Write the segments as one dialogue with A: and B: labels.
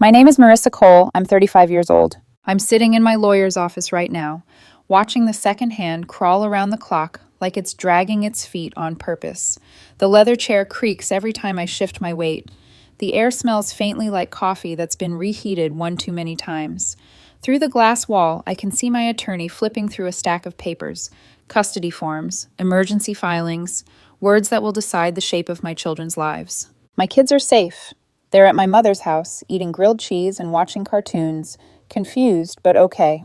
A: My name is Marissa Cole. I'm 35 years old. I'm sitting in my lawyer's office right now, watching the second hand crawl around the clock like it's dragging its feet on purpose. The leather chair creaks every time I shift my weight. The air smells faintly like coffee that's been reheated one too many times. Through the glass wall, I can see my attorney flipping through a stack of papers, custody forms, emergency filings, words that will decide the shape of my children's lives. My kids are safe. They're at my mother's house, eating grilled cheese and watching cartoons, confused but okay.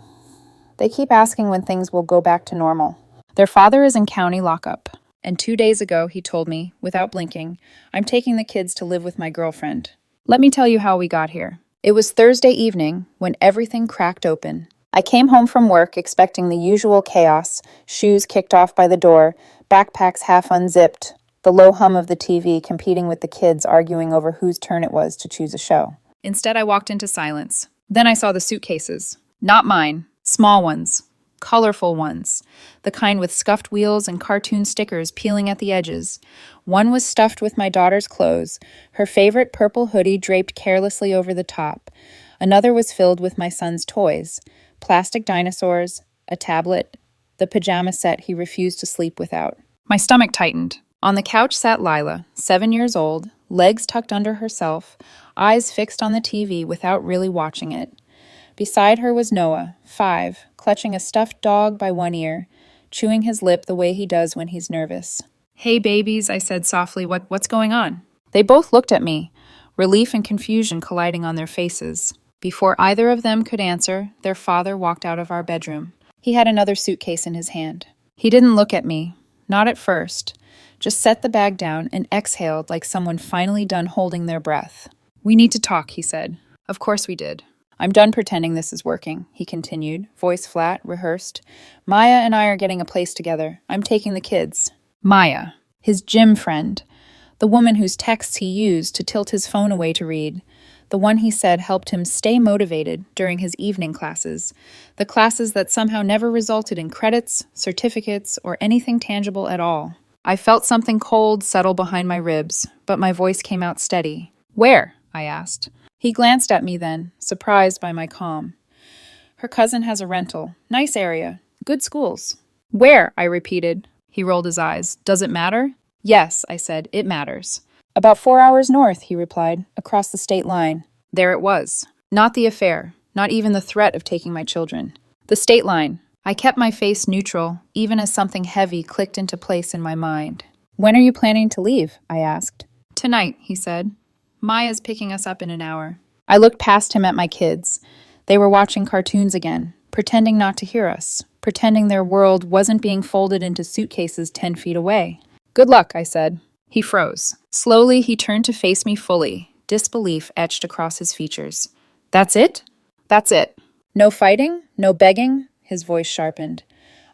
A: They keep asking when things will go back to normal. Their father is in county lockup, and 2 days ago he told me, without blinking, I'm taking the kids to live with my girlfriend. Let me tell you how we got here. It was Thursday evening when everything cracked open. I came home from work expecting the usual chaos, shoes kicked off by the door, backpacks half unzipped, the low hum of the TV competing with the kids arguing over whose turn it was to choose a show. Instead, I walked into silence. Then I saw the suitcases. Not mine. Small ones. Colorful ones. The kind with scuffed wheels and cartoon stickers peeling at the edges. One was stuffed with my daughter's clothes, her favorite purple hoodie draped carelessly over the top. Another was filled with my son's toys. Plastic dinosaurs, a tablet, the pajama set he refused to sleep without. My stomach tightened. On the couch sat Lila, 7 years old, legs tucked under herself, eyes fixed on the TV without really watching it. Beside her was Noah, 5, clutching a stuffed dog by one ear, chewing his lip the way he does when he's nervous. Hey babies, I said softly, what's going on? They both looked at me, relief and confusion colliding on their faces. Before either of them could answer, their father walked out of our bedroom. He had another suitcase in his hand. He didn't look at me, not at first. Just set the bag down and exhaled like someone finally done holding their breath. We need to talk, he said. Of course we did. I'm done pretending this is working, he continued, voice flat, rehearsed. Maya and I are getting a place together. I'm taking the kids. Maya, his gym friend. The woman whose texts he used to tilt his phone away to read. The one he said helped him stay motivated during his evening classes. The classes that somehow never resulted in credits, certificates, or anything tangible at all. I felt something cold settle behind my ribs, but my voice came out steady. Where? I asked. He glanced at me then, surprised by my calm. Her cousin has a rental. Nice area. Good schools. Where? I repeated. He rolled his eyes. Does it matter? Yes, I said. It matters. About 4 hours north, he replied, across the state line. There it was. Not the affair. Not even the threat of taking my children. The state line. I kept my face neutral, even as something heavy clicked into place in my mind. When are you planning to leave? I asked. Tonight, he said. Maya's picking us up in an hour. I looked past him at my kids. They were watching cartoons again, pretending not to hear us, pretending their world wasn't being folded into suitcases 10 feet away. Good luck, I said. He froze. Slowly, he turned to face me fully, disbelief etched across his features. That's it? That's it. No fighting? No begging? His voice sharpened.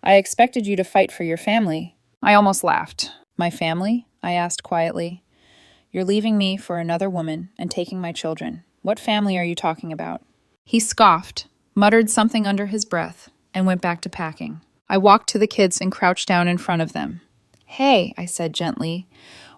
A: I expected you to fight for your family. I almost laughed. My family? I asked quietly. You're leaving me for another woman and taking my children. What family are you talking about? He scoffed, muttered something under his breath, and went back to packing. I walked to the kids and crouched down in front of them. Hey, I said gently,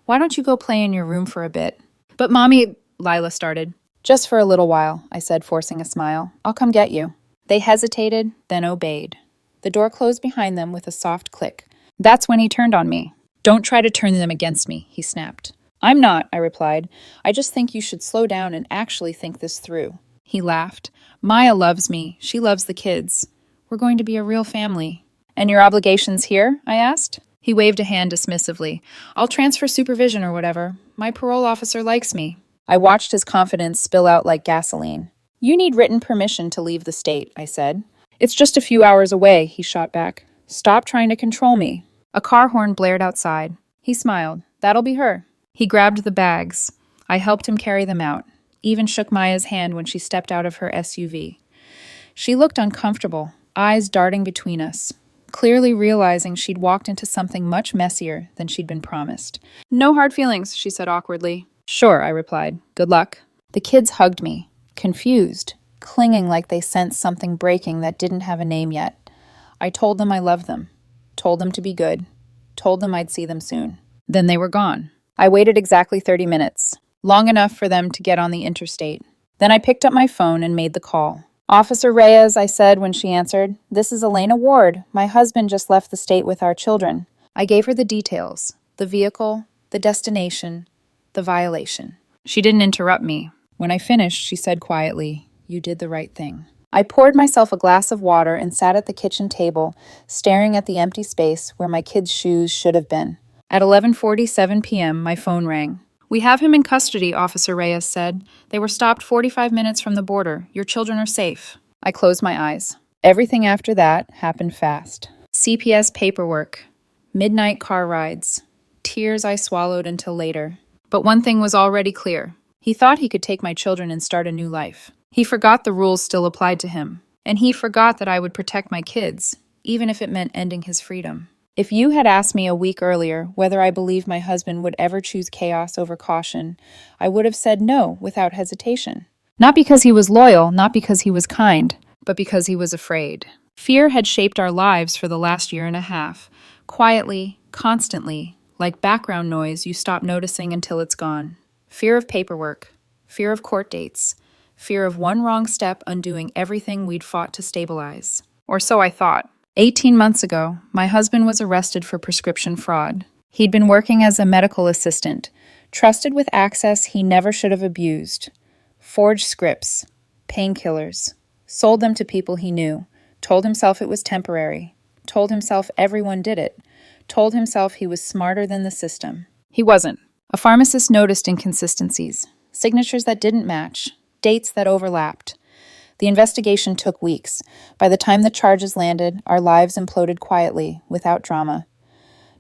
A: why don't you go play in your room for a bit? But Mommy, Lila started. Just for a little while, I said, forcing a smile. I'll come get you. They hesitated, then obeyed. The door closed behind them with a soft click. That's when he turned on me. Don't try to turn them against me, he snapped. I'm not, I replied. I just think you should slow down and actually think this through. He laughed. Maya loves me. She loves the kids. We're going to be a real family. And your obligations here? I asked. He waved a hand dismissively. I'll transfer supervision or whatever. My parole officer likes me. I watched his confidence spill out like gasoline. You need written permission to leave the state, I said. It's just a few hours away, he shot back. Stop trying to control me. A car horn blared outside. He smiled. That'll be her. He grabbed the bags. I helped him carry them out, even shook Maya's hand when she stepped out of her SUV. She looked uncomfortable, eyes darting between us, clearly realizing she'd walked into something much messier than she'd been promised. No hard feelings, she said awkwardly. Sure, I replied. Good luck. The kids hugged me, confused, clinging like they sensed something breaking that didn't have a name yet. I told them I loved them, told them to be good, told them I'd see them soon. Then they were gone. I waited exactly 30 minutes, long enough for them to get on the interstate. Then I picked up my phone and made the call. "Officer Reyes," I said when she answered, "this is Elena Ward. My husband just left the state with our children." I gave her the details, the vehicle, the destination, the violation. She didn't interrupt me. When I finished, she said quietly, "You did the right thing." I poured myself a glass of water and sat at the kitchen table, staring at the empty space where my kids' shoes should have been. At 11:47 p.m., my phone rang. "We have him in custody," Officer Reyes said. "They were stopped 45 minutes from the border. Your children are safe." I closed my eyes. Everything after that happened fast. CPS paperwork, midnight car rides, tears I swallowed until later. But one thing was already clear. He thought he could take my children and start a new life. He forgot the rules still applied to him. And he forgot that I would protect my kids, even if it meant ending his freedom. If you had asked me a week earlier whether I believed my husband would ever choose chaos over caution, I would have said no without hesitation. Not because he was loyal, not because he was kind, but because he was afraid. Fear had shaped our lives for the last year and a half, quietly, constantly, like background noise you stop noticing until it's gone. Fear of paperwork, fear of court dates, fear of one wrong step undoing everything we'd fought to stabilize. Or so I thought. 18 months ago, my husband was arrested for prescription fraud. He'd been working as a medical assistant, trusted with access he never should have abused. Forged scripts, painkillers, sold them to people he knew, told himself it was temporary, told himself everyone did it, told himself he was smarter than the system. He wasn't. A pharmacist noticed inconsistencies, signatures that didn't match, dates that overlapped. The investigation took weeks. By the time the charges landed, our lives imploded quietly, without drama.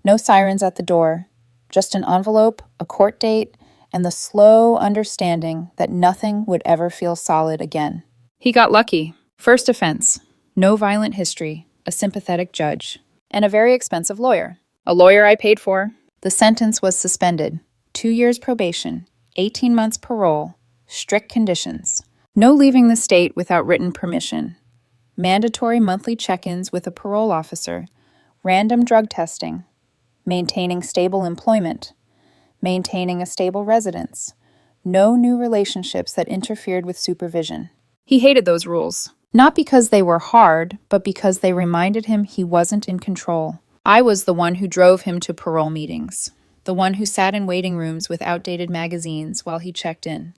A: No sirens at the door, just an envelope, a court date, and the slow understanding that nothing would ever feel solid again. He got lucky. First offense, no violent history, a sympathetic judge, and a very expensive lawyer. A lawyer I paid for. The sentence was suspended. 2 years probation, 18 months parole, strict conditions. No leaving the state without written permission. Mandatory monthly check-ins with a parole officer. Random drug testing. Maintaining stable employment. Maintaining a stable residence. No new relationships that interfered with supervision. He hated those rules. Not because they were hard, but because they reminded him he wasn't in control. I was the one who drove him to parole meetings. The one who sat in waiting rooms with outdated magazines while he checked in.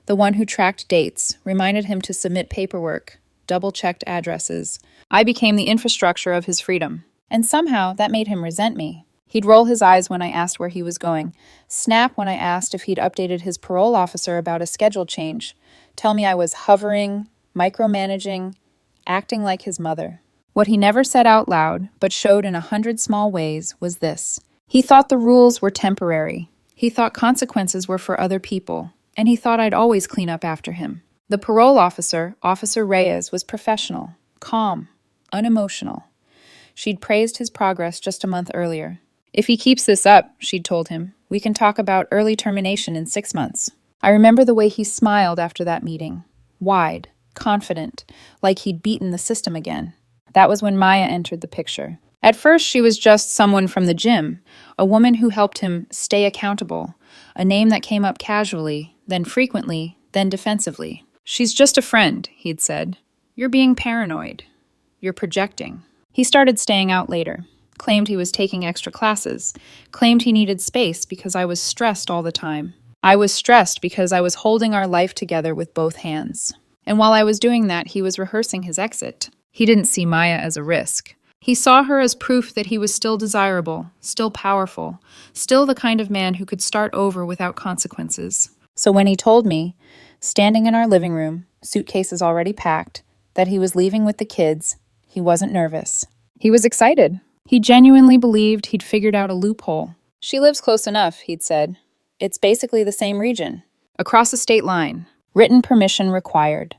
A: The one who tracked dates, reminded him to submit paperwork, double-checked addresses. I became the infrastructure of his freedom. And somehow that made him resent me. He'd roll his eyes when I asked where he was going, snap when I asked if he'd updated his parole officer about a schedule change, tell me I was hovering, micromanaging, acting like his mother. What he never said out loud, but showed in 100 small ways, was this. He thought the rules were temporary. He thought consequences were for other people. And he thought I'd always clean up after him. The parole officer, Officer Reyes, was professional, calm, unemotional. She'd praised his progress just a month earlier. "If he keeps this up," she'd told him, "we can talk about early termination in 6 months." I remember the way he smiled after that meeting. Wide, confident, like he'd beaten the system again. That was when Maya entered the picture. At first, she was just someone from the gym, a woman who helped him stay accountable, a name that came up casually, then frequently, then defensively. "She's just a friend," he'd said. "You're being paranoid. You're projecting." He started staying out later, claimed he was taking extra classes, claimed he needed space because I was stressed all the time. I was stressed because I was holding our life together with both hands. And while I was doing that, he was rehearsing his exit. He didn't see Maya as a risk. He saw her as proof that he was still desirable, still powerful, still the kind of man who could start over without consequences. So when he told me, standing in our living room, suitcases already packed, that he was leaving with the kids, he wasn't nervous. He was excited. He genuinely believed he'd figured out a loophole. "She lives close enough," he'd said. "It's basically the same region. Across a state line. Written permission required.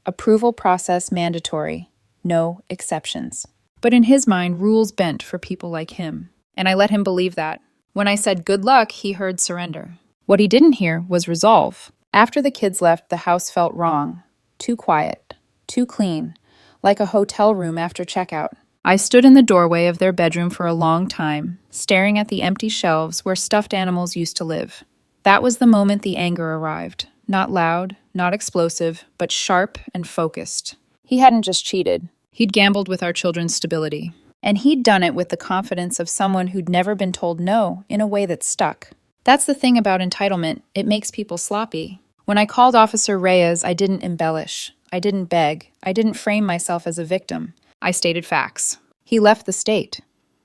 A: Approval process mandatory. No exceptions." But in his mind, rules bent for people like him. And I let him believe that. When I said good luck, he heard surrender. What he didn't hear was resolve. After the kids left, the house felt wrong. Too quiet. Too clean. Like a hotel room after checkout. I stood in the doorway of their bedroom for a long time, staring at the empty shelves where stuffed animals used to live. That was the moment the anger arrived. Not loud, not explosive, but sharp and focused. He hadn't just cheated. He'd gambled with our children's stability. And he'd done it with the confidence of someone who'd never been told no in a way that stuck. That's the thing about entitlement. It makes people sloppy. When I called Officer Reyes, I didn't embellish. I didn't beg. I didn't frame myself as a victim. I stated facts. He left the state.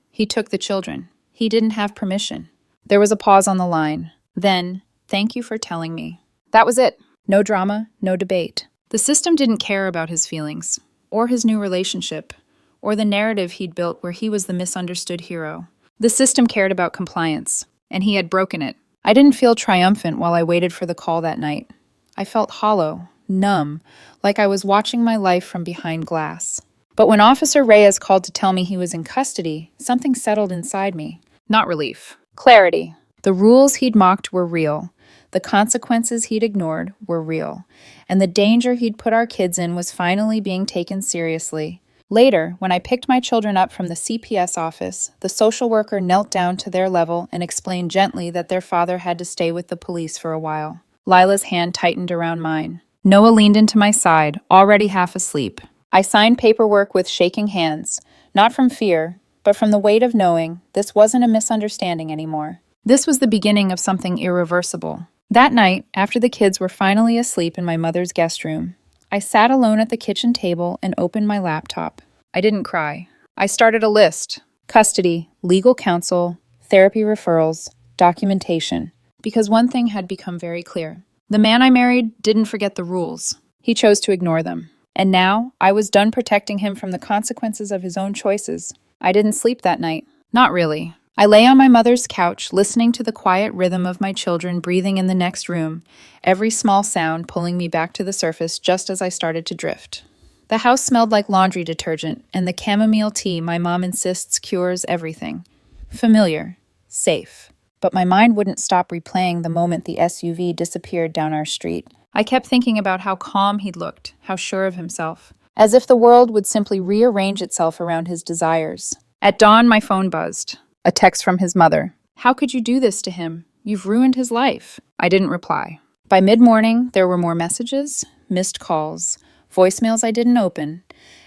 A: He took the children. He didn't have permission. There was a pause on the line. Then, thank you for telling me. That was it. No drama, no debate. The system didn't care about his feelings, or his new relationship, or the narrative he'd built where he was the misunderstood hero. The system cared about compliance, and he had broken it. I didn't feel triumphant while I waited for the call that night. I felt hollow, numb, like I was watching my life from behind glass. But when Officer Reyes called to tell me he was in custody, something settled inside me. Not relief. Clarity. The rules he'd mocked were real. The consequences he'd ignored were real. And the danger he'd put our kids in was finally being taken seriously. Later, when I picked my children up from the CPS office, the social worker knelt down to their level and explained gently that their father had to stay with the police for a while. Lila's hand tightened around mine. Noah leaned into my side, already half asleep. I signed paperwork with shaking hands, not from fear, but from the weight of knowing this wasn't a misunderstanding anymore. This was the beginning of something irreversible. That night, after the kids were finally asleep in my mother's guest room, I sat alone at the kitchen table and opened my laptop. I didn't cry. I started a list: custody, legal counsel, therapy referrals, documentation. Because one thing had become very clear. The man I married didn't forget the rules. He chose to ignore them. And now, I was done protecting him from the consequences of his own choices. I didn't sleep that night. Not really. I lay on my mother's couch, listening to the quiet rhythm of my children breathing in the next room, every small sound pulling me back to the surface just as I started to drift. The house smelled like laundry detergent, and the chamomile tea my mom insists cures everything. Familiar. Safe. But my mind wouldn't stop replaying the moment the SUV disappeared down our street. I kept thinking about how calm he'd looked, how sure of himself. As if the world would simply rearrange itself around his desires. At dawn, my phone buzzed. A text from his mother. How could you do this to him? You've ruined his life. I didn't reply. By mid-morning, there were more messages, missed calls, voicemails I didn't open.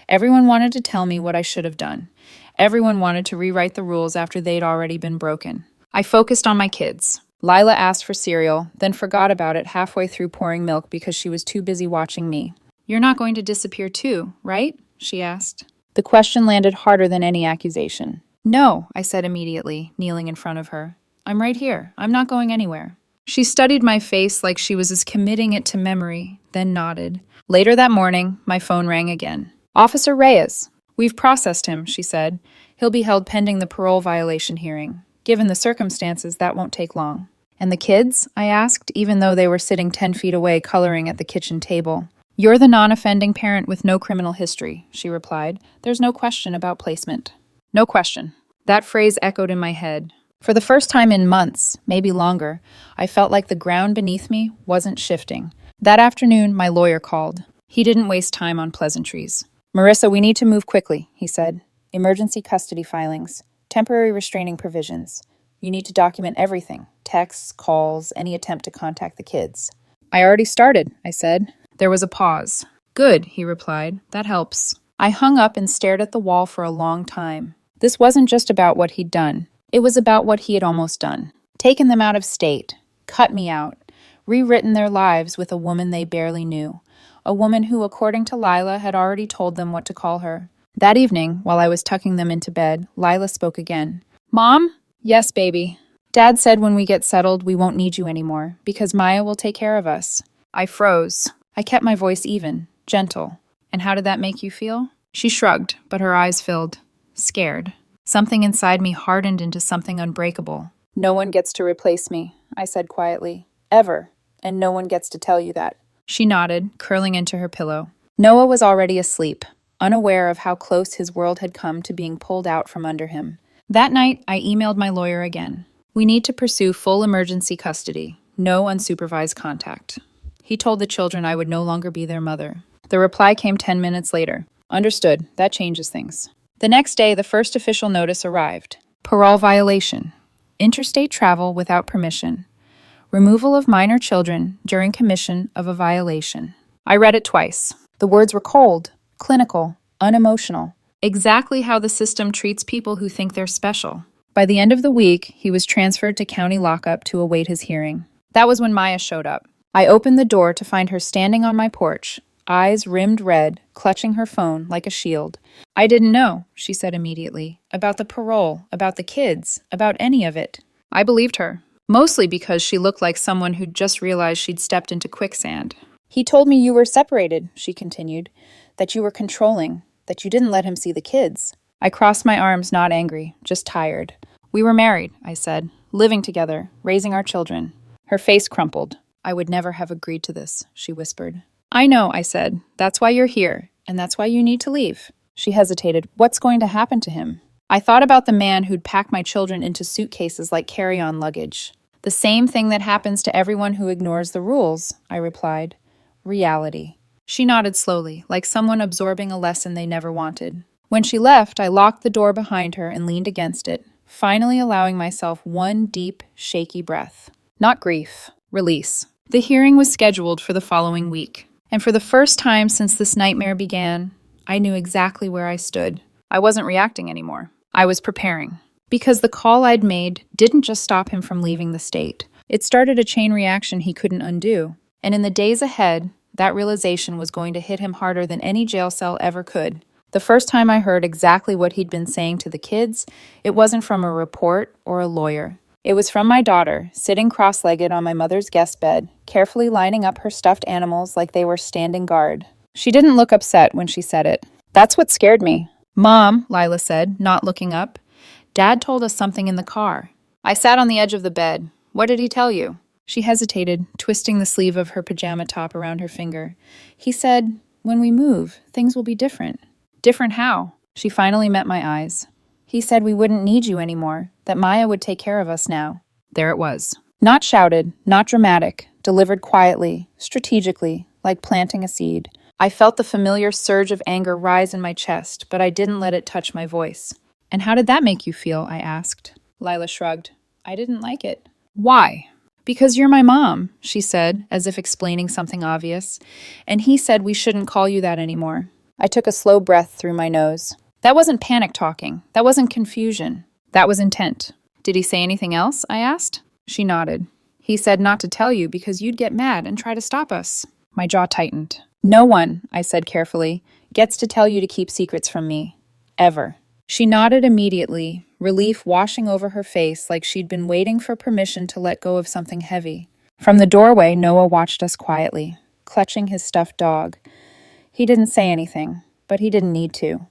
A: Everyone wanted to tell me what I should have done. Everyone wanted to rewrite the rules after they'd already been broken. I focused on my kids. Lila asked for cereal, then forgot about it halfway through pouring milk because she was too busy watching me. You're not going to disappear too, right? She asked. The question landed harder than any accusation. No, I said immediately, kneeling in front of her. I'm right here. I'm not going anywhere. She studied my face like she was as committing it to memory, then nodded. Later that morning, my phone rang again. Officer Reyes. We've processed him, she said. He'll be held pending the parole violation hearing. Given the circumstances, that won't take long. And the kids? I asked, even though they were sitting 10 feet away coloring at the kitchen table. You're the non-offending parent with no criminal history, she replied. There's no question about placement. No question. That phrase echoed in my head. For the first time in months, maybe longer, I felt like the ground beneath me wasn't shifting. That afternoon, my lawyer called. He didn't waste time on pleasantries. Marissa, we need to move quickly, he said. Emergency custody filings, temporary restraining provisions. You need to document everything, texts, calls, any attempt to contact the kids. I already started, I said. There was a pause. Good, he replied. That helps. I hung up and stared at the wall for a long time. This wasn't just about what he'd done. It was about what he had almost done. Taken them out of state, cut me out, rewritten their lives with a woman they barely knew. A woman who, according to Lila, had already told them what to call her. That evening, while I was tucking them into bed, Lila spoke again. Mom? Yes, baby. Dad said when we get settled, we won't need you anymore, because Maya will take care of us. I froze. I kept my voice even, gentle. And how did that make you feel? She shrugged, but her eyes filled. Scared. Something inside me hardened into something unbreakable. No one gets to replace me, I said quietly. Ever. And no one gets to tell you that. She nodded, curling into her pillow. Noah was already asleep, unaware of how close his world had come to being pulled out from under him. That night, I emailed my lawyer again. We need to pursue full emergency custody. No unsupervised contact. He told the children I would no longer be their mother. The reply came 10 minutes later. Understood. That changes things. The next day, the first official notice arrived. Parole violation. Interstate travel without permission. Removal of minor children during commission of a violation. I read it twice. The words were cold, clinical, unemotional. Exactly how the system treats people who think they're special. By the end of the week, he was transferred to county lockup to await his hearing. That was when Maya showed up. I opened the door to find her standing on my porch, eyes rimmed red, clutching her phone like a shield. I didn't know, she said immediately, about the parole, about the kids, about any of it. I believed her, mostly because she looked like someone who'd just realized she'd stepped into quicksand. He told me you were separated, she continued, that you were controlling, that you didn't let him see the kids. I crossed my arms, not angry, just tired. We were married, I said, living together, raising our children. Her face crumpled. I would never have agreed to this, she whispered. I know, I said. That's why you're here, and that's why you need to leave. She hesitated. What's going to happen to him? I thought about the man who'd pack my children into suitcases like carry-on luggage. The same thing that happens to everyone who ignores the rules, I replied. Reality. She nodded slowly, like someone absorbing a lesson they never wanted. When she left, I locked the door behind her and leaned against it, finally allowing myself one deep, shaky breath. Not grief. Release. The hearing was scheduled for the following week, and for the first time since this nightmare began, I knew exactly where I stood. I wasn't reacting anymore. I was preparing. Because the call I'd made didn't just stop him from leaving the state. It started a chain reaction he couldn't undo. And in the days ahead, that realization was going to hit him harder than any jail cell ever could. The first time I heard exactly what he'd been saying to the kids, it wasn't from a report or a lawyer. It was from my daughter, sitting cross-legged on my mother's guest bed, carefully lining up her stuffed animals like they were standing guard. She didn't look upset when she said it. That's what scared me. Mom, Lila said, not looking up. Dad told us something in the car. I sat on the edge of the bed. What did he tell you? She hesitated, twisting the sleeve of her pajama top around her finger. He said, when we move, things will be different. Different how? She finally met my eyes. He said we wouldn't need you anymore, that Maya would take care of us now. There it was. Not shouted, not dramatic, delivered quietly, strategically, like planting a seed. I felt the familiar surge of anger rise in my chest, but I didn't let it touch my voice. And how did that make you feel? I asked. Lila shrugged. I didn't like it. Why? Because you're my mom, she said, as if explaining something obvious. And he said we shouldn't call you that anymore. I took a slow breath through my nose. That wasn't panic talking. That wasn't confusion. That was intent. Did he say anything else? I asked. She nodded. He said not to tell you because you'd get mad and try to stop us. My jaw tightened. No one, I said carefully, gets to tell you to keep secrets from me. Ever. She nodded immediately, relief washing over her face like she'd been waiting for permission to let go of something heavy. From the doorway, Noah watched us quietly, clutching his stuffed dog. He didn't say anything, but he didn't need to.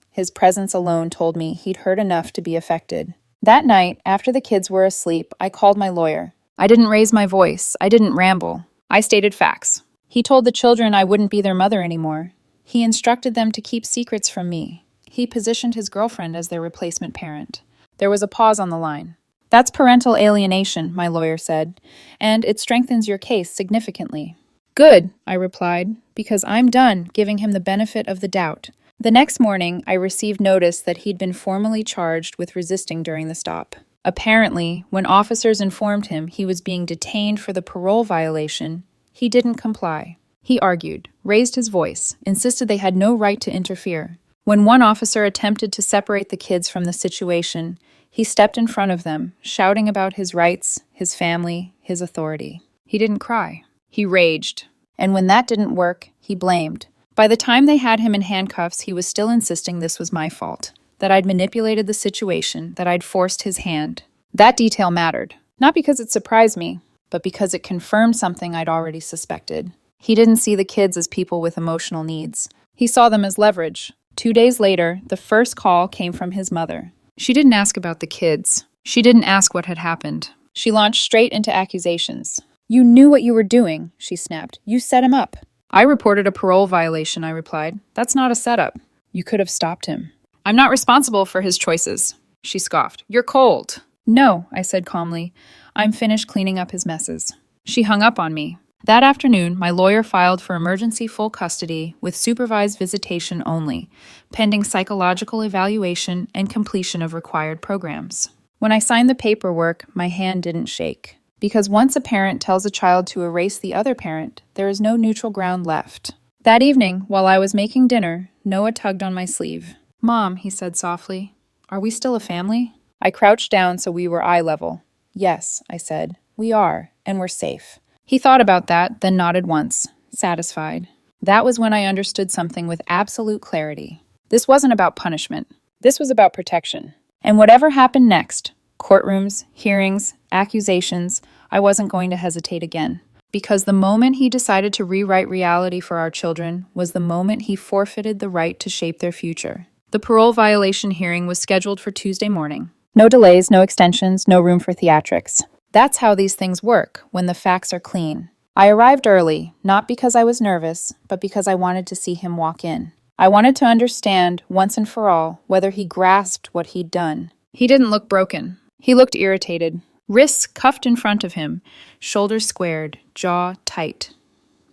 A: His presence alone told me he'd heard enough to be affected. That night, after the kids were asleep, I called my lawyer. I didn't raise my voice. I didn't ramble. I stated facts. He told the children I wouldn't be their mother anymore. He instructed them to keep secrets from me. He positioned his girlfriend as their replacement parent. There was a pause on the line. That's parental alienation, my lawyer said, and it strengthens your case significantly. Good, I replied, because I'm done giving him the benefit of the doubt. The next morning, I received notice that he'd been formally charged with resisting during the stop. Apparently, when officers informed him he was being detained for the parole violation, he didn't comply. He argued, raised his voice, insisted they had no right to interfere. When one officer attempted to separate the kids from the situation, he stepped in front of them, shouting about his rights, his family, his authority. He didn't cry. He raged. And when that didn't work, he blamed. By the time they had him in handcuffs, he was still insisting this was my fault, that I'd manipulated the situation, that I'd forced his hand. That detail mattered, not because it surprised me, but because it confirmed something I'd already suspected. He didn't see the kids as people with emotional needs. He saw them as leverage. 2 days later, the first call came from his mother. She didn't ask about the kids. She didn't ask what had happened. She launched straight into accusations. You knew what you were doing, she snapped. You set him up. I reported a parole violation, I replied. That's not a setup. You could have stopped him. I'm not responsible for his choices, she scoffed. You're cold. No, I said calmly. I'm finished cleaning up his messes. She hung up on me. That afternoon, my lawyer filed for emergency full custody with supervised visitation only, pending psychological evaluation and completion of required programs. When I signed the paperwork, my hand didn't shake. Because once a parent tells a child to erase the other parent, there is no neutral ground left. That evening, while I was making dinner, Noah tugged on my sleeve. "Mom," he said softly, "are we still a family?" I crouched down so we were eye level. "Yes," I said, "we are, and we're safe." He thought about that, then nodded once, satisfied. That was when I understood something with absolute clarity. This wasn't about punishment. This was about protection. And whatever happened next, courtrooms, hearings, accusations, I wasn't going to hesitate again. Because the moment he decided to rewrite reality for our children was the moment he forfeited the right to shape their future. The parole violation hearing was scheduled for Tuesday morning. No delays, no extensions, no room for theatrics. That's how these things work when the facts are clean. I arrived early, not because I was nervous, but because I wanted to see him walk in. I wanted to understand, once and for all, whether he grasped what he'd done. He didn't look broken. He looked irritated. Wrists cuffed in front of him, shoulders squared, jaw tight.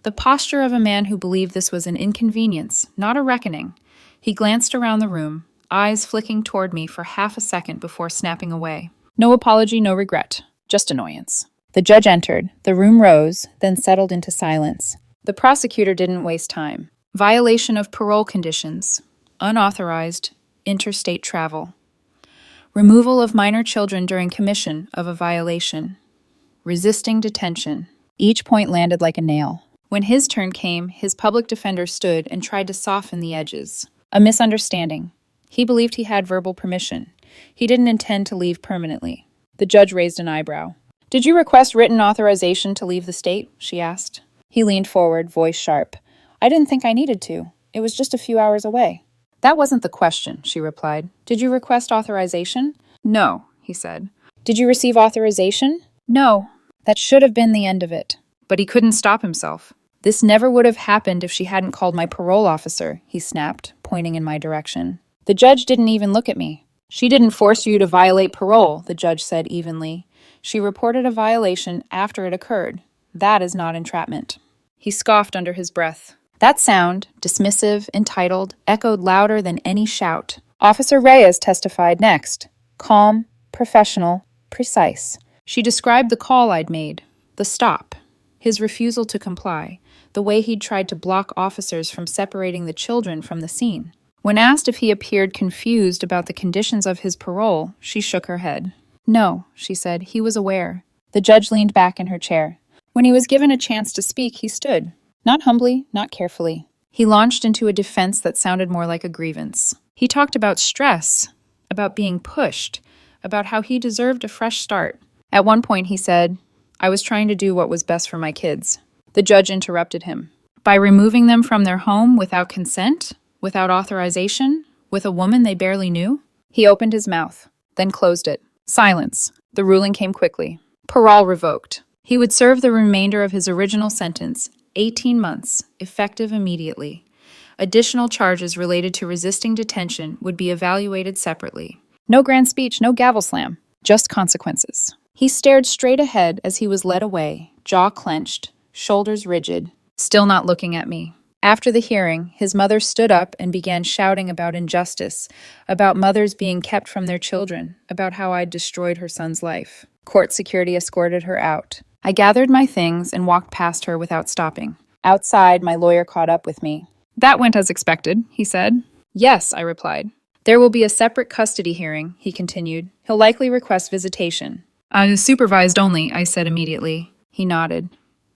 A: The posture of a man who believed this was an inconvenience, not a reckoning. He glanced around the room, eyes flicking toward me for half a second before snapping away. No apology, no regret, just annoyance. The judge entered, the room rose, then settled into silence. The prosecutor didn't waste time. Violation of parole conditions, unauthorized interstate travel. Removal of minor children during commission of a violation. Resisting detention. Each point landed like a nail. When his turn came, his public defender stood and tried to soften the edges. A misunderstanding. He believed he had verbal permission. He didn't intend to leave permanently. The judge raised an eyebrow. "Did you request written authorization to leave the state?" she asked. He leaned forward, voice sharp. "I didn't think I needed to. It was just a few hours away." "That wasn't the question," she replied. "Did you request authorization?" "No," he said. "Did you receive authorization?" "No." That should have been the end of it. But he couldn't stop himself. "This never would have happened if she hadn't called my parole officer," he snapped, pointing in my direction. The judge didn't even look at me. "She didn't force you to violate parole," the judge said evenly. "She reported a violation after it occurred. That is not entrapment." He scoffed under his breath. That sound, dismissive, entitled, echoed louder than any shout. Officer Reyes testified next. Calm, professional, precise. She described the call I'd made, the stop, his refusal to comply, the way he'd tried to block officers from separating the children from the scene. When asked if he appeared confused about the conditions of his parole, she shook her head. "No," she said, "he was aware." The judge leaned back in her chair. When he was given a chance to speak, he stood. Not humbly, not carefully. He launched into a defense that sounded more like a grievance. He talked about stress, about being pushed, about how he deserved a fresh start. At one point he said, "I was trying to do what was best for my kids." The judge interrupted him. "By removing them from their home without consent, without authorization, with a woman they barely knew?" He opened his mouth, then closed it. Silence. The ruling came quickly. Parole revoked. He would serve the remainder of his original sentence, 18 months, effective immediately. Additional charges related to resisting detention would be evaluated separately. No grand speech, no gavel slam, just consequences. He stared straight ahead as he was led away, jaw clenched, shoulders rigid, still not looking at me. After the hearing, his mother stood up and began shouting about injustice, about mothers being kept from their children, about how I'd destroyed her son's life. Court security escorted her out. I gathered my things and walked past her without stopping. Outside, my lawyer caught up with me. "That went as expected," he said. "Yes," I replied. "There will be a separate custody hearing," he continued. "He'll likely request visitation." "Supervised only," I said immediately. He nodded.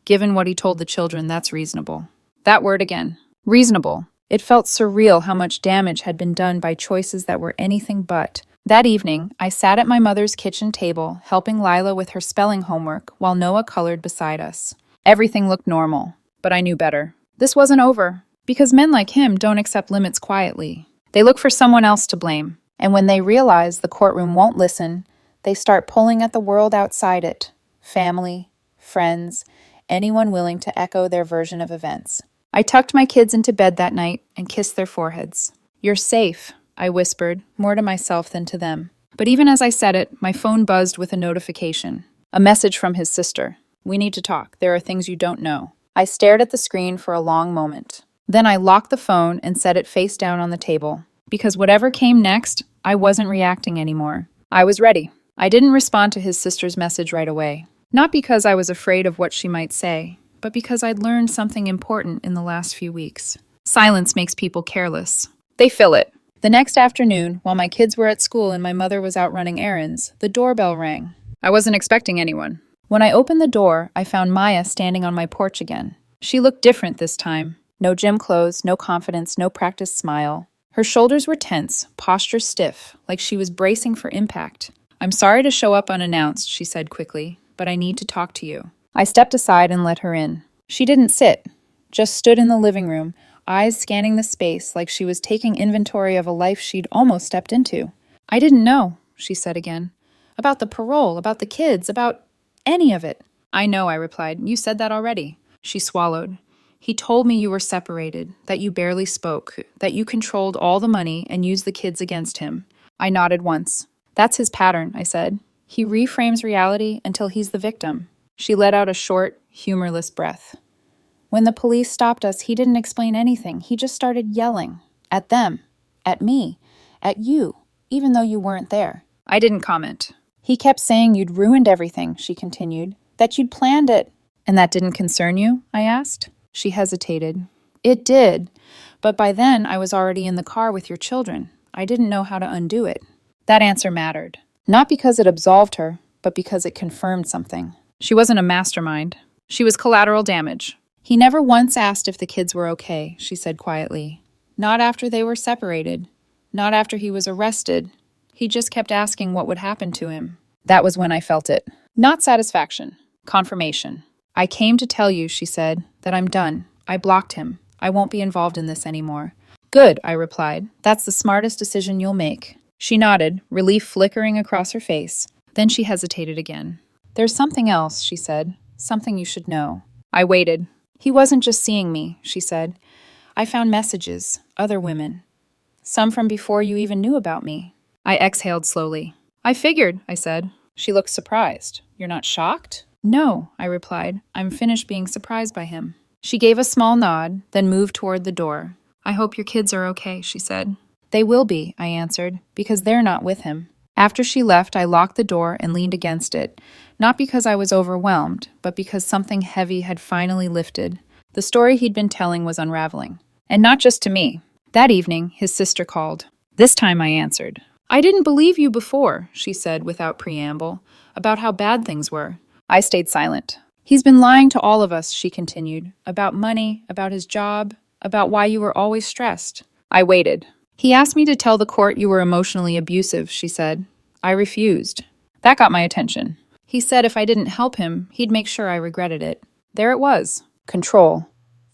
A: "Given what he told the children, that's reasonable." That word again. Reasonable. It felt surreal how much damage had been done by choices that were anything but. That evening, I sat at my mother's kitchen table, helping Lila with her spelling homework while Noah colored beside us. Everything looked normal, but I knew better. This wasn't over, because men like him don't accept limits quietly. They look for someone else to blame, and when they realize the courtroom won't listen, they start pulling at the world outside it. Family, friends, anyone willing to echo their version of events. I tucked my kids into bed that night and kissed their foreheads. "You're safe," I whispered, more to myself than to them. But even as I said it, my phone buzzed with a notification. A message from his sister. "We need to talk. There are things you don't know." I stared at the screen for a long moment. Then I locked the phone and set it face down on the table. Because whatever came next, I wasn't reacting anymore. I was ready. I didn't respond to his sister's message right away. Not because I was afraid of what she might say, but because I'd learned something important in the last few weeks. Silence makes people careless. They fill it. The next afternoon, while my kids were at school and my mother was out running errands, the doorbell rang. I wasn't expecting anyone. When I opened the door, I found Maya standing on my porch again. She looked different this time. No gym clothes, no confidence, no practiced smile. Her shoulders were tense, posture stiff, like she was bracing for impact. "I'm sorry to show up unannounced," she said quickly, "but I need to talk to you." I stepped aside and let her in. She didn't sit, just stood in the living room, eyes scanning the space like she was taking inventory of a life she'd almost stepped into. "I didn't know," she said again. "About the parole, about the kids, about any of it." "I know," I replied. "You said that already." She swallowed. "He told me you were separated, that you barely spoke, that you controlled all the money and used the kids against him." I nodded once. "That's his pattern," I said. "He reframes reality until he's the victim." She let out a short, humorless breath. "When the police stopped us, he didn't explain anything. He just started yelling. At them. At me. At you. Even though you weren't there." I didn't comment. "He kept saying you'd ruined everything," she continued. "That you'd planned it." "And that didn't concern you?" I asked. She hesitated. "It did. But by then, I was already in the car with your children. I didn't know how to undo it." That answer mattered. Not because it absolved her, but because it confirmed something. She wasn't a mastermind. She was collateral damage. "He never once asked if the kids were okay," she said quietly. "Not after they were separated. Not after he was arrested. He just kept asking what would happen to him." That was when I felt it. Not satisfaction. Confirmation. "I came to tell you," she said, "that I'm done. I blocked him. I won't be involved in this anymore." "Good," I replied. "That's the smartest decision you'll make." She nodded, relief flickering across her face. Then she hesitated again. "There's something else," she said. "Something you should know." I waited. "He wasn't just seeing me," she said. "I found messages, other women. Some from before you even knew about me." I exhaled slowly. "I figured," I said. She looked surprised. "You're not shocked?" "No," I replied. "I'm finished being surprised by him." She gave a small nod, then moved toward the door. "I hope your kids are okay," she said. "They will be," I answered, "because they're not with him." After she left, I locked the door and leaned against it, not because I was overwhelmed, but because something heavy had finally lifted. The story he'd been telling was unraveling. And not just to me. That evening, his sister called. This time I answered. "I didn't believe you before," she said without preamble, "about how bad things were." I stayed silent. "He's been lying to all of us," she continued, "about money, about his job, about why you were always stressed." I waited. "He asked me to tell the court you were emotionally abusive," she said. I refused. That got my attention. "He said if I didn't help him, he'd make sure I regretted it." There it was. Control.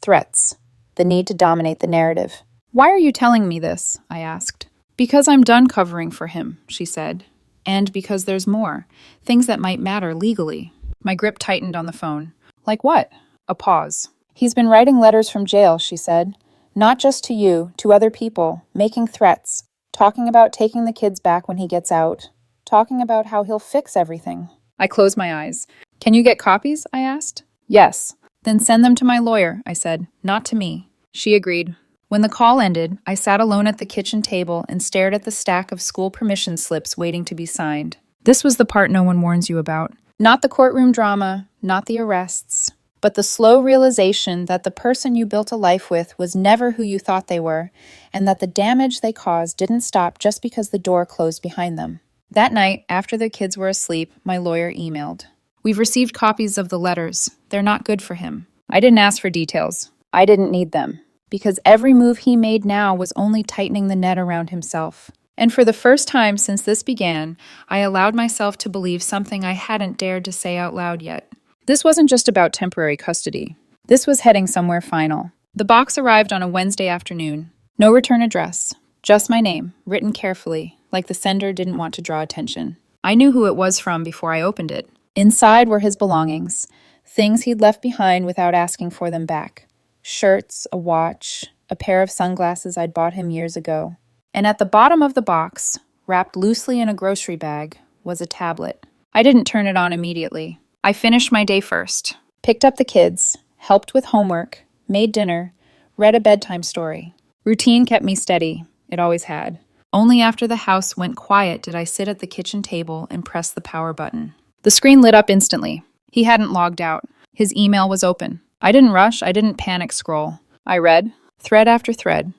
A: Threats. The need to dominate the narrative. "Why are you telling me this?" I asked. "Because I'm done covering for him," she said. "And because there's more. Things that might matter legally." My grip tightened on the phone. "Like what?" A pause. "He's been writing letters from jail," she said. "Not just to you, to other people, making threats, talking about taking the kids back when he gets out, talking about how he'll fix everything." I closed my eyes. "Can you get copies?" I asked. "Yes." "Then send them to my lawyer," I said, "not to me." She agreed. When the call ended, I sat alone at the kitchen table and stared at the stack of school permission slips waiting to be signed. This was the part no one warns you about. Not the courtroom drama, not the arrests, but the slow realization that the person you built a life with was never who you thought they were, and that the damage they caused didn't stop just because the door closed behind them. That night, after the kids were asleep, my lawyer emailed. "We've received copies of the letters. They're not good for him." I didn't ask for details. I didn't need them, because every move he made now was only tightening the net around himself. And for the first time since this began, I allowed myself to believe something I hadn't dared to say out loud yet. This wasn't just about temporary custody. This was heading somewhere final. The box arrived on a Wednesday afternoon. No return address. Just my name, written carefully, like the sender didn't want to draw attention. I knew who it was from before I opened it. Inside were his belongings, things he'd left behind without asking for them back. Shirts, a watch, a pair of sunglasses I'd bought him years ago. And at the bottom of the box, wrapped loosely in a grocery bag, was a tablet. I didn't turn it on immediately. I finished my day first, picked up the kids, helped with homework, made dinner, read a bedtime story. Routine kept me steady. It always had. Only after the house went quiet did I sit at the kitchen table and press the power button. The screen lit up instantly. He hadn't logged out. His email was open. I didn't rush, I didn't panic scroll. I read, thread after thread.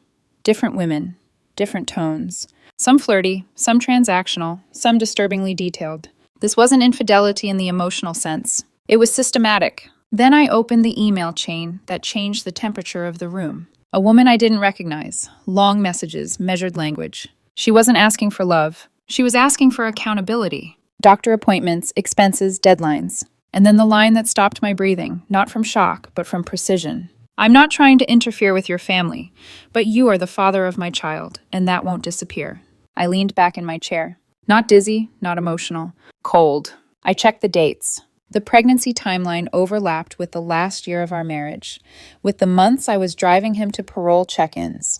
A: Different women, different tones. Some flirty, some transactional, some disturbingly detailed. This wasn't infidelity in the emotional sense. It was systematic. Then I opened the email chain that changed the temperature of the room. A woman I didn't recognize. Long messages, measured language. She wasn't asking for love. She was asking for accountability. Doctor appointments, expenses, deadlines. And then the line that stopped my breathing, not from shock, but from precision. I'm not trying to interfere with your family, but you are the father of my child, and that won't disappear. I leaned back in my chair. Not dizzy, not emotional. Cold. I checked the dates. The pregnancy timeline overlapped with the last year of our marriage, with the months I was driving him to parole check-ins,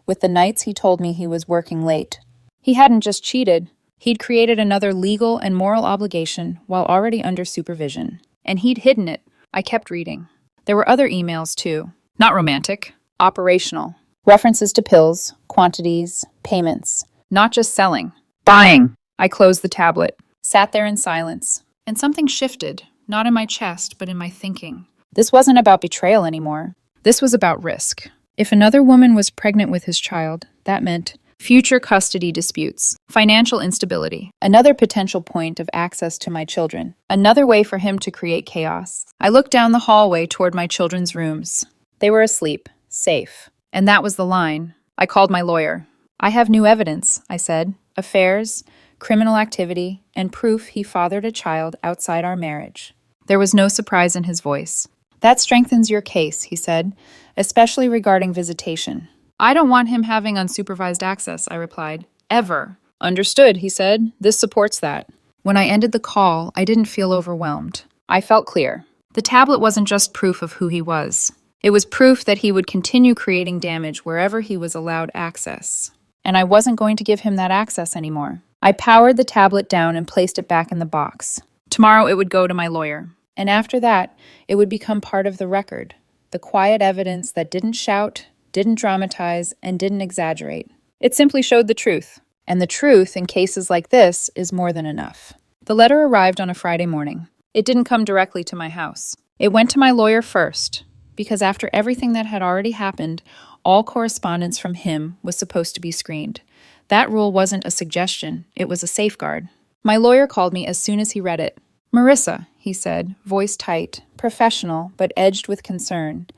A: with the nights he told me he was working late. He hadn't just cheated. He'd created another legal and moral obligation while already under supervision. And he'd hidden it. I kept reading. There were other emails, too. Not romantic. Operational. References to pills, quantities, payments. Not just selling. Buying. I closed the tablet. Sat there in silence. And something shifted, not in my chest, but in my thinking. This wasn't about betrayal anymore. This was about risk. If another woman was pregnant with his child, that meant future custody disputes, financial instability, another potential point of access to my children, another way for him to create chaos. I looked down the hallway toward my children's rooms. They were asleep, safe. And that was the line. I called my lawyer. I have new evidence, I said. Affairs, criminal activity, and proof he fathered a child outside our marriage. There was no surprise in his voice. That strengthens your case, he said, especially regarding visitation. I don't want him having unsupervised access, I replied. Ever. Understood, he said. This supports that. When I ended the call, I didn't feel overwhelmed. I felt clear. The tablet wasn't just proof of who he was. It was proof that he would continue creating damage wherever he was allowed access. And I wasn't going to give him that access anymore. I powered the tablet down and placed it back in the box. Tomorrow it would go to my lawyer. And after that, it would become part of the record. The quiet evidence that didn't shout, didn't dramatize, and didn't exaggerate. It simply showed the truth. And the truth, in cases like this, is more than enough. The letter arrived on a Friday morning. It didn't come directly to my house. It went to my lawyer first, because after everything that had already happened, all correspondence from him was supposed to be screened. That rule wasn't a suggestion, it was a safeguard. My lawyer called me as soon as he read it. "Marissa," he said, voice tight, professional, but edged with concern.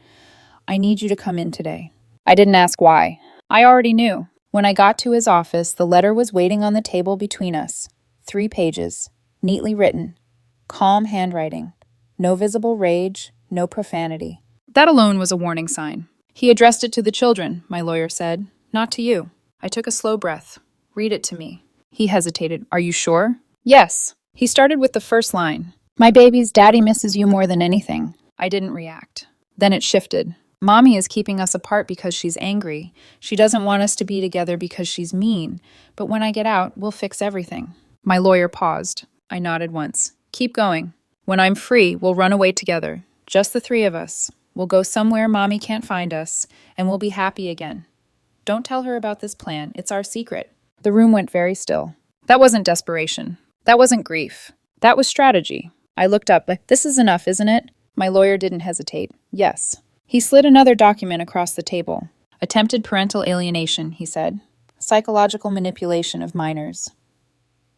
A: "I need you to come in today." I didn't ask why. I already knew. When I got to his office, the letter was waiting on the table between us. 3 pages, neatly written, calm handwriting, no visible rage, no profanity. That alone was a warning sign. He addressed it to the children, my lawyer said, not to you. I took a slow breath. "Read it to me." He hesitated. "Are you sure?" "Yes." He started with the first line. "My baby's daddy misses you more than anything." I didn't react. Then it shifted. "Mommy is keeping us apart because she's angry. She doesn't want us to be together because she's mean. But when I get out, we'll fix everything." My lawyer paused. I nodded once. "Keep going. When I'm free, we'll run away together. Just the 3 of us. We'll go somewhere Mommy can't find us, and we'll be happy again. Don't tell her about this plan. It's our secret." The room went very still. That wasn't desperation. That wasn't grief. That was strategy. I looked up. "This is enough, isn't it?" My lawyer didn't hesitate. "Yes." He slid another document across the table. "Attempted parental alienation," he said. "Psychological manipulation of minors.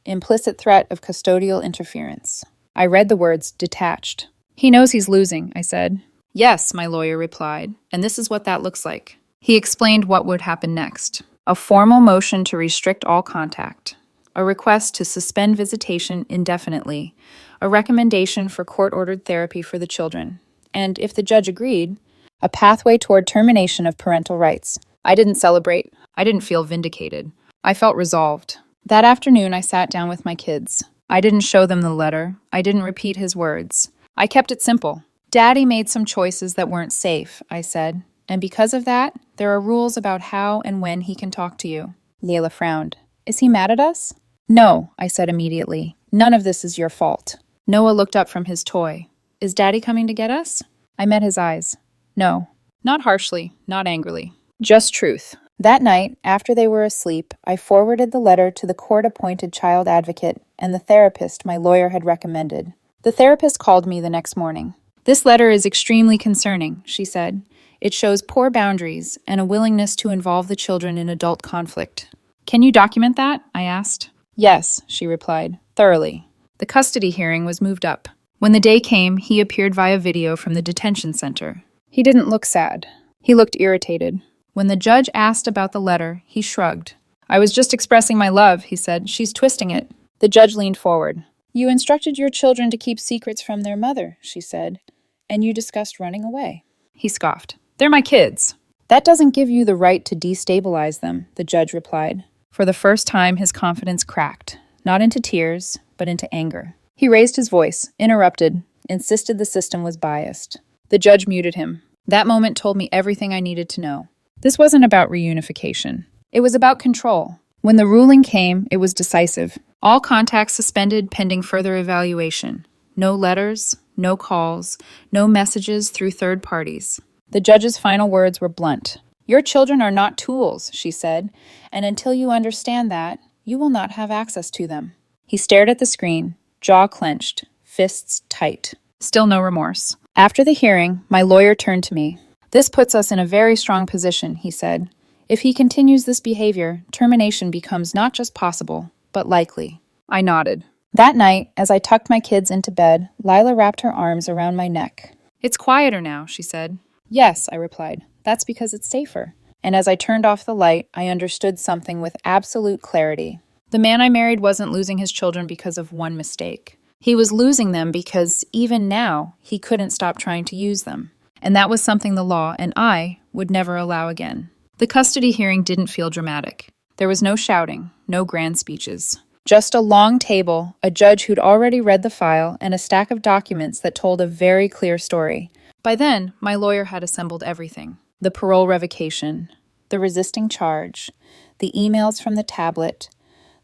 A: Implicit threat of custodial interference." I read the words detached. "He knows he's losing," I said. "Yes," my lawyer replied, "and this is what that looks like." He explained what would happen next. A formal motion to restrict all contact. A request to suspend visitation indefinitely. A recommendation for court-ordered therapy for the children. And, if the judge agreed, a pathway toward termination of parental rights. I didn't celebrate. I didn't feel vindicated. I felt resolved. That afternoon, I sat down with my kids. I didn't show them the letter. I didn't repeat his words. I kept it simple. "Daddy made some choices that weren't safe," I said. "And because of that, there are rules about how and when he can talk to you." Layla frowned. "Is he mad at us?" "No," I said immediately. "None of this is your fault." Noah looked up from his toy. "Is Daddy coming to get us?" I met his eyes. "No." Not harshly, not angrily. Just truth. That night, after they were asleep, I forwarded the letter to the court-appointed child advocate and the therapist my lawyer had recommended. The therapist called me the next morning. "This letter is extremely concerning," she said. "It shows poor boundaries and a willingness to involve the children in adult conflict." "Can you document that?" I asked. "Yes," she replied, "thoroughly." The custody hearing was moved up. When the day came, he appeared via video from the detention center. He didn't look sad. He looked irritated. When the judge asked about the letter, he shrugged. "I was just expressing my love," he said. "She's twisting it." The judge leaned forward. "You instructed your children to keep secrets from their mother," she said, "and you discussed running away." He scoffed. "They're my kids." "That doesn't give you the right to destabilize them," the judge replied. For the first time, his confidence cracked, not into tears, but into anger. He raised his voice, interrupted, insisted the system was biased. The judge muted him. That moment told me everything I needed to know. This wasn't about reunification. It was about control. When the ruling came, it was decisive. All contact suspended pending further evaluation. No letters, no calls, no messages through third parties. The judge's final words were blunt. "Your children are not tools," she said, "and until you understand that, you will not have access to them." He stared at the screen, jaw clenched, fists tight. Still no remorse. After the hearing, my lawyer turned to me. "This puts us in a very strong position," he said. "If he continues this behavior, termination becomes not just possible, but likely." I nodded. That night, as I tucked my kids into bed, Lila wrapped her arms around my neck. "It's quieter now," she said. "Yes," I replied. "That's because it's safer." And as I turned off the light, I understood something with absolute clarity. The man I married wasn't losing his children because of one mistake. He was losing them because, even now, he couldn't stop trying to use them. And that was something the law and I would never allow again. The custody hearing didn't feel dramatic. There was no shouting, no grand speeches. Just a long table, a judge who'd already read the file, and a stack of documents that told a very clear story. By then, my lawyer had assembled everything. The parole revocation, the resisting charge, the emails from the tablet,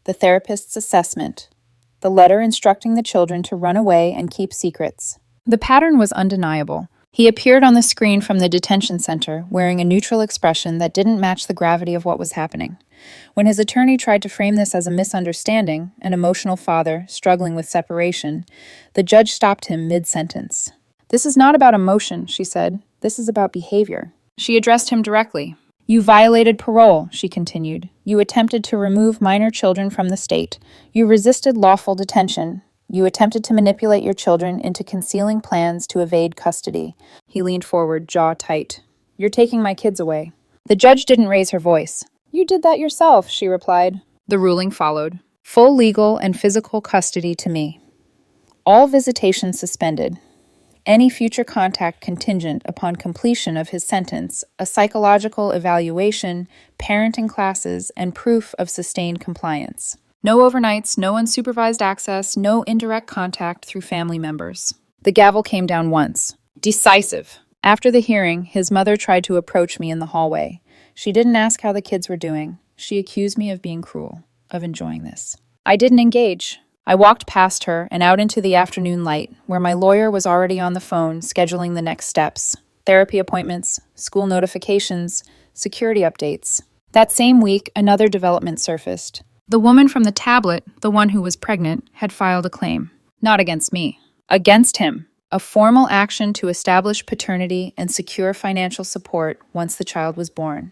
A: the therapist's assessment, the letter instructing the children to run away and keep secrets. The pattern was undeniable. He appeared on the screen from the detention center, wearing a neutral expression that didn't match the gravity of what was happening. When his attorney tried to frame this as a misunderstanding, an emotional father struggling with separation, the judge stopped him mid-sentence. "This is not about emotion," she said. "This is about behavior." She addressed him directly. "You violated parole," she continued. "You attempted to remove minor children from the state. You resisted lawful detention. You attempted to manipulate your children into concealing plans to evade custody." He leaned forward, jaw tight. "You're taking my kids away." The judge didn't raise her voice. "You did that yourself," she replied. The ruling followed. Full legal and physical custody to me. All visitations suspended. Any future contact contingent upon completion of his sentence, a psychological evaluation, parenting classes, and proof of sustained compliance. No overnights, no unsupervised access, no indirect contact through family members. The gavel came down once. Decisive. After the hearing, his mother tried to approach me in the hallway. She didn't ask how the kids were doing. She accused me of being cruel, of enjoying this. I didn't engage. I walked past her and out into the afternoon light, where my lawyer was already on the phone scheduling the next steps. Therapy appointments, school notifications, security updates. That same week, another development surfaced. The woman from the tablet, the one who was pregnant, had filed a claim. Not against me. Against him. A formal action to establish paternity and secure financial support once the child was born.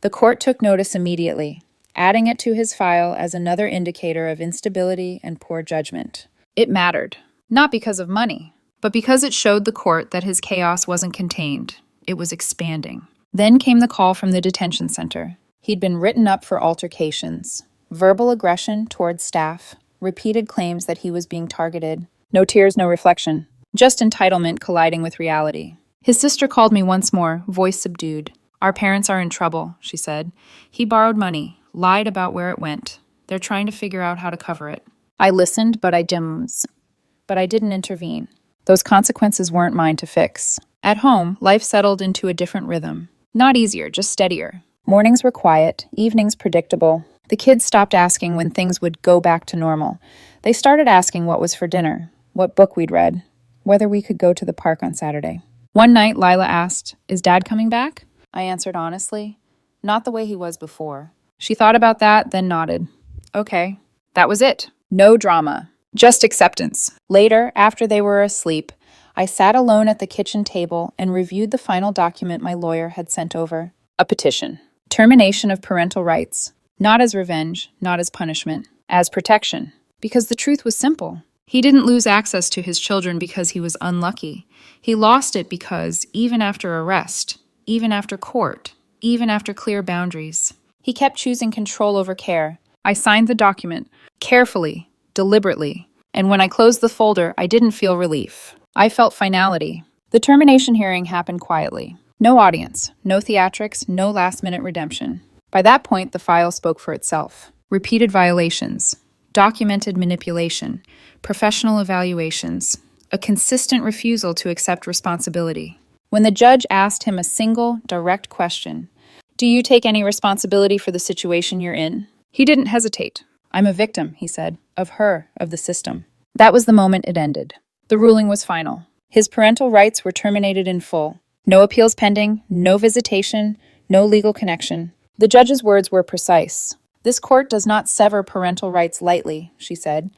A: The court took notice immediately, adding it to his file as another indicator of instability and poor judgment. It mattered, not because of money, but because it showed the court that his chaos wasn't contained. It was expanding. Then came the call from the detention center. He'd been written up for altercations, verbal aggression towards staff, repeated claims that he was being targeted. No tears, no reflection. Just entitlement colliding with reality. His sister called me once more, voice subdued. "Our parents are in trouble," she said. "He borrowed money, lied about where it went. They're trying to figure out how to cover it." I listened, but I didn't intervene. Those consequences weren't mine to fix. At home, life settled into a different rhythm. Not easier, just steadier. Mornings were quiet, evenings predictable. The kids stopped asking when things would go back to normal. They started asking what was for dinner, what book we'd read, whether we could go to the park on Saturday. One night, Lila asked, "Is Dad coming back?" I answered honestly, "Not the way he was before." She thought about that, then nodded. Okay, that was it. No drama. Just acceptance. Later, after they were asleep, I sat alone at the kitchen table and reviewed the final document my lawyer had sent over. A petition. Termination of parental rights. Not as revenge, not as punishment, as protection. Because the truth was simple. He didn't lose access to his children because he was unlucky. He lost it because, even after arrest, even after court, even after clear boundaries, he kept choosing control over care. I signed the document, carefully, deliberately, and when I closed the folder, I didn't feel relief. I felt finality. The termination hearing happened quietly. No audience, no theatrics, no last-minute redemption. By that point, the file spoke for itself. Repeated violations, documented manipulation, professional evaluations, a consistent refusal to accept responsibility. When the judge asked him a single, direct question, "Do you take any responsibility for the situation you're in?" he didn't hesitate. "I'm a victim," he said, "of her, of the system." That was the moment it ended. The ruling was final. His parental rights were terminated in full. No appeals pending, no visitation, no legal connection. The judge's words were precise. "This court does not sever parental rights lightly," she said.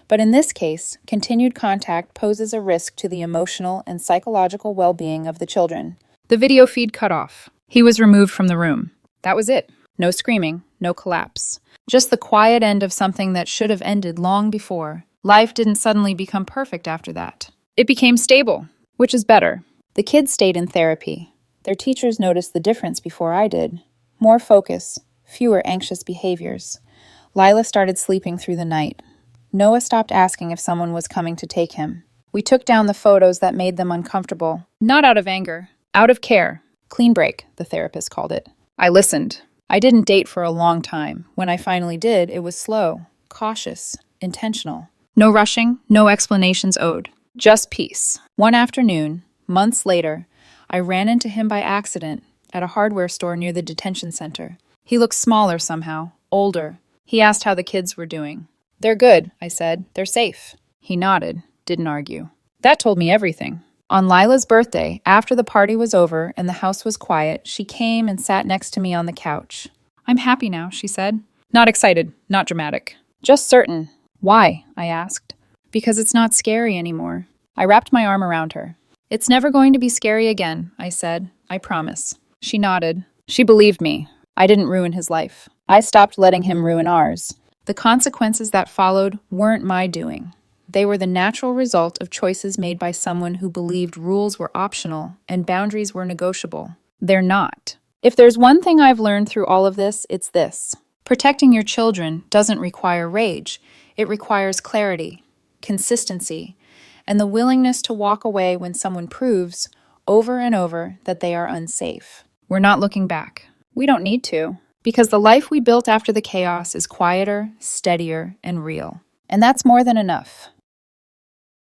A: "But in this case, continued contact poses a risk to the emotional and psychological well-being of the children." The video feed cut off. He was removed from the room. That was it. No screaming, no collapse. Just the quiet end of something that should have ended long before. Life didn't suddenly become perfect after that. It became stable, which is better. The kids stayed in therapy. Their teachers noticed the difference before I did. More focus, fewer anxious behaviors. Lila started sleeping through the night. Noah stopped asking if someone was coming to take him. We took down the photos that made them uncomfortable. Not out of anger, out of care. Clean break, the therapist called it. I listened. I didn't date for a long time. When I finally did, it was slow, cautious, intentional. No rushing, no explanations owed. Just peace. One afternoon, months later, I ran into him by accident at a hardware store near the detention center. He looked smaller somehow, older. He asked how the kids were doing. "They're good," I said. "They're safe." He nodded, didn't argue. That told me everything. On Lila's birthday, after the party was over and the house was quiet, she came and sat next to me on the couch. "I'm happy now," she said. Not excited, not dramatic. Just certain. "Why?" I asked. "Because it's not scary anymore." I wrapped my arm around her. "It's never going to be scary again," I said. "I promise." She nodded. She believed me. I didn't ruin his life. I stopped letting him ruin ours. The consequences that followed weren't my doing. They were the natural result of choices made by someone who believed rules were optional and boundaries were negotiable. They're not. If there's one thing I've learned through all of this, it's this. Protecting your children doesn't require rage. It requires clarity, consistency, and the willingness to walk away when someone proves, over and over, that they are unsafe. We're not looking back. We don't need to, because the life we built after the chaos is quieter, steadier, and real. And that's more than enough.